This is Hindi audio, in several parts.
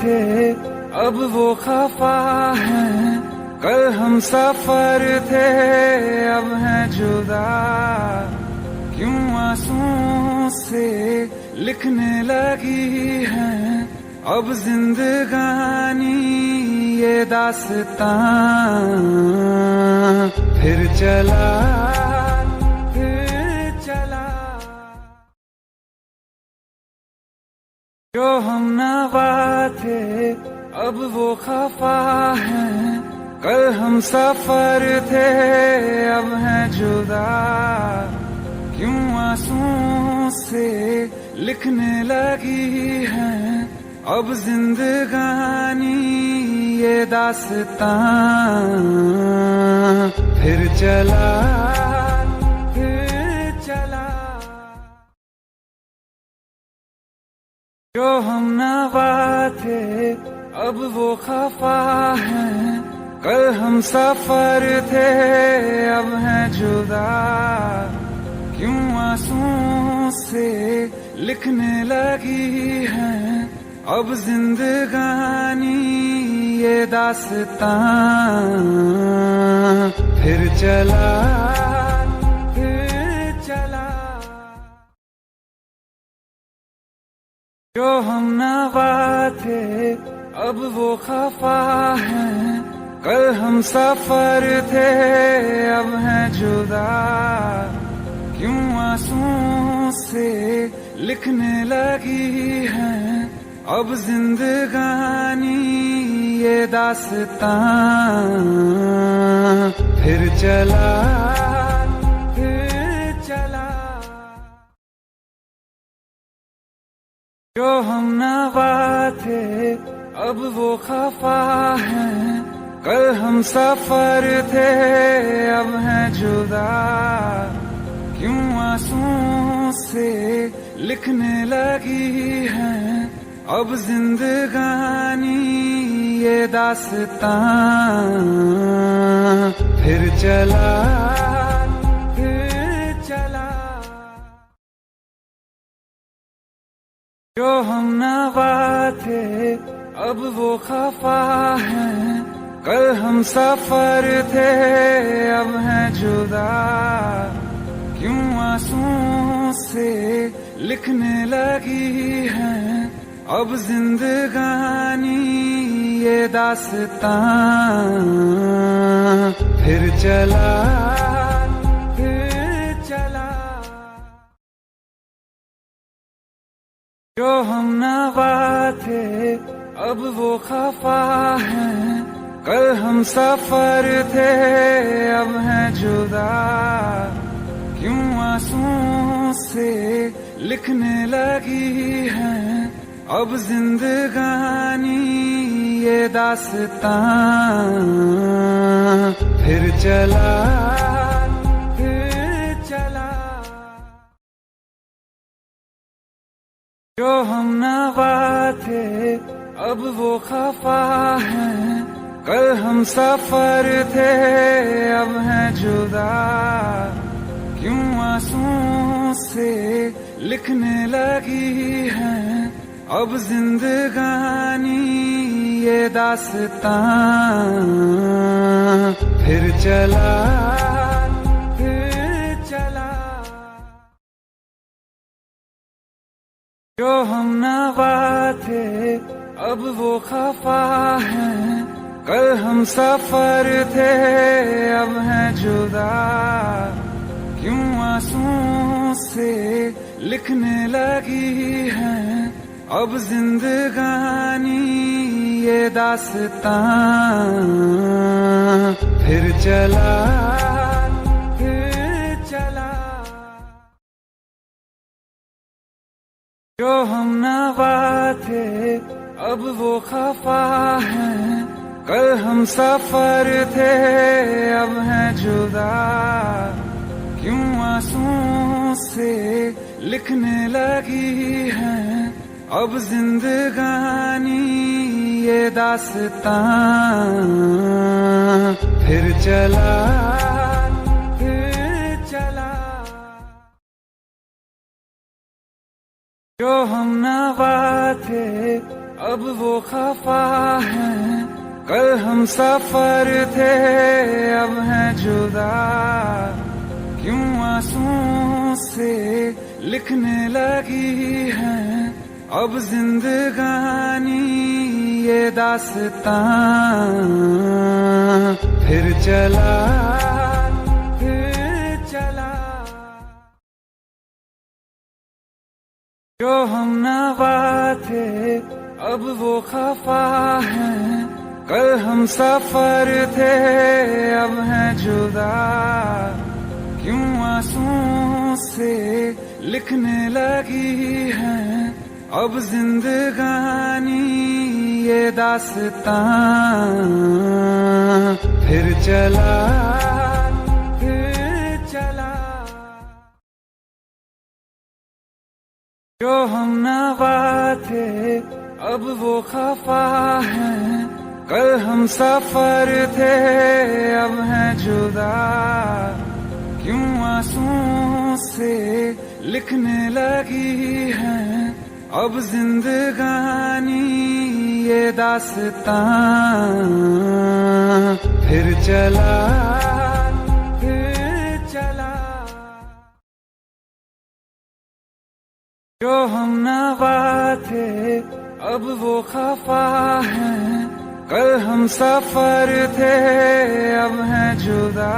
थे अब वो खफा हैं, कल हम सफर थे अब हैं जुदा। क्यों आंसुओं से लिखने लगी हैं अब जिंदगानी ये दास्तां। फिर चला जो हम नवा थे अब वो खफा हैं, कल हम सफर थे अब हैं जुदा। क्यों आंसुओं से लिखने लगी हैं अब जिंदगानी ये दास्तां। फिर चला जो हम नवा थे अब वो खफा हैं, कल हम सफर थे अब हैं जुदा। क्यों आंसुओं से लिखने लगी हैं अब जिंदगानी ये दास्तां। फिर चला जो हम नवा थे अब वो खफा हैं, कल हम सफर थे अब हैं जुदा। क्यों आंसुओं से लिखने लगी हैं अब जिंदगानी ये दास्तां। फिर चला जो हम नवा थे अब वो खफा हैं, कल हम सफर थे अब हैं जुदा। क्यों आंसुओं से लिखने लगी हैं अब जिंदगानी ये दास्तां। फिर चला जो हम नवा थे अब वो खफा हैं, कल हम सफर थे अब हैं जुदा। क्यों आंसुओं से लिखने लगी हैं अब जिंदगानी ये दास्तां। फिर चला जो हम नवा थे अब वो खफा हैं, कल हम सफर थे अब हैं जुदा। क्यों आंसुओं से लिखने लगी हैं अब जिंदगानी ये दास्तां। फिर चला जो हम नवा थे अब वो खफा हैं, कल हम सफर थे अब हैं जुदा। क्यों आंसुओं से लिखने लगी हैं अब जिंदगानी ये दास्तां। फिर चला जो हम नवा थे अब वो खफा हैं, कल हम सफर थे अब हैं जुदा। क्यों आंसुओं से लिखने लगी हैं अब जिंदगानी ये दास्तां। फिर चला जो हम नवा थे अब वो खफा हैं, कल हम सफर थे अब हैं जुदा। क्यों आंसुओं से लिखने लगी हैं अब जिंदगानी ये दास्तां। फिर चला जो हम नवा थे अब वो खफा है। कल हम सफर थे, अब हैं जुदा। क्यों आंसुओं से लिखने लगी है अब जिंदगानी ये दास्तां। फिर चला जो हम नवा थे, अब वो खफा है। कल हम सफर थे, अब हैं जुदा। क्यों आंसुओं से लिखने लगी है अब जिंदगानी ये दास्तां। फिर चला जो हम नवा थे, अब वो खफा है। कल हम सफर थे, अब हैं जुदा। क्यों आंसुओं से लिखने लगी है अब जिंदगानी ये दास्तां। फिर चला जो हम नवा थे, अब वो खफा है। कल हम सफर थे, अब हैं जुदा।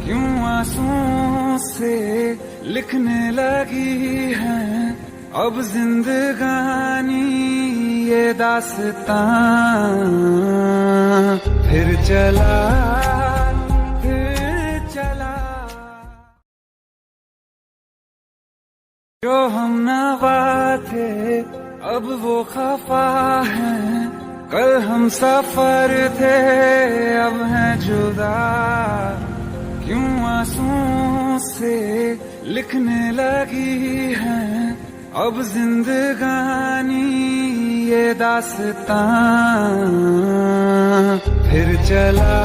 क्यों आंसुओं से लिखने लगी है अब जिंदगानी ये दास्तां। फिर चला जो हम नवा थे, अब वो खफा है। कल हम सफर थे, अब हैं जुदा। क्यों आंसुओं से लिखने लगी है अब जिंदगानी ये दास्तां। फिर चला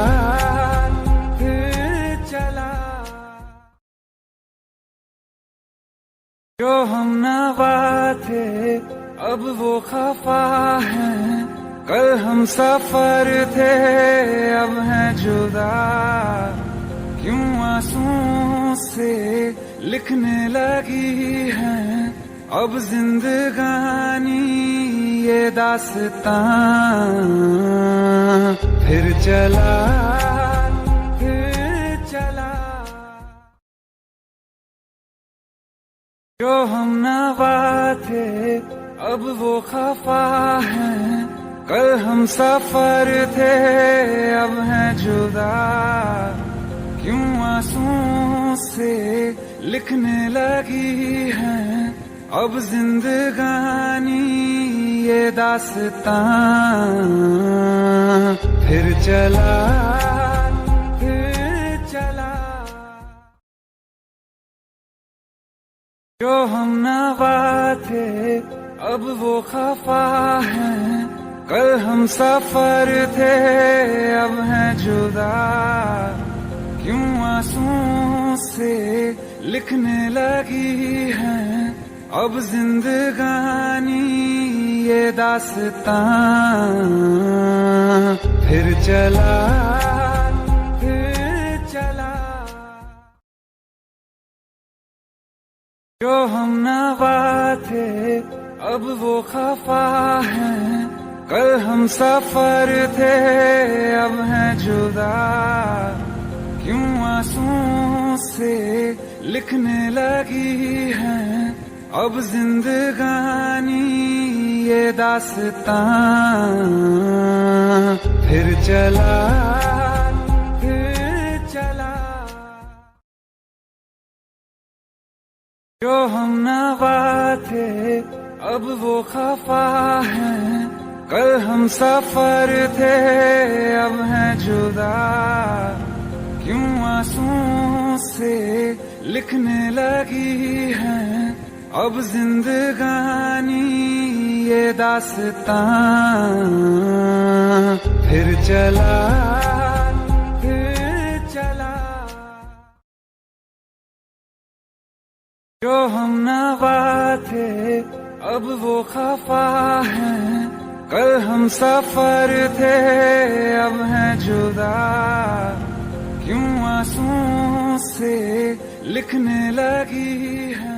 जो हम नवा थे, अब वो खफा है। कल हम सफर थे, अब हैं जुदा। क्यों आंसुओं से लिखने लगी है अब जिंदगानी ये दास्तां। फिर चला जो हम नवा थे, अब वो खफा है। कल हम सफर थे, अब हैं जुदा। क्यों आंसुओं से लिखने लगी है अब जिंदगानी ये दास्तां। फिर चला जो हम नवा थे, अब वो खफा है। कल हम सफर थे, अब हैं जुदा। क्यों आंसुओं से लिखने लगी है अब जिंदगानी ये दास्तां। फिर चला जो हम नवा थे, अब वो खफा है। कल हम सफर थे, अब हैं जुदा। क्यों आंसुओं से लिखने लगी है अब जिंदगानी ये दास्तां। फिर चला जो हम नवा थे, अब वो खफा है। कल हम सफर थे, अब हैं जुदा। क्यों आंसुओं से लिखने लगी है अब जिंदगानी ये दास्तां। फिर चला जो हम नवा थे, अब वो खफा है, कल हम सफर थे अब हैं जुदा। क्यों आंसुओं से लिखने लगी है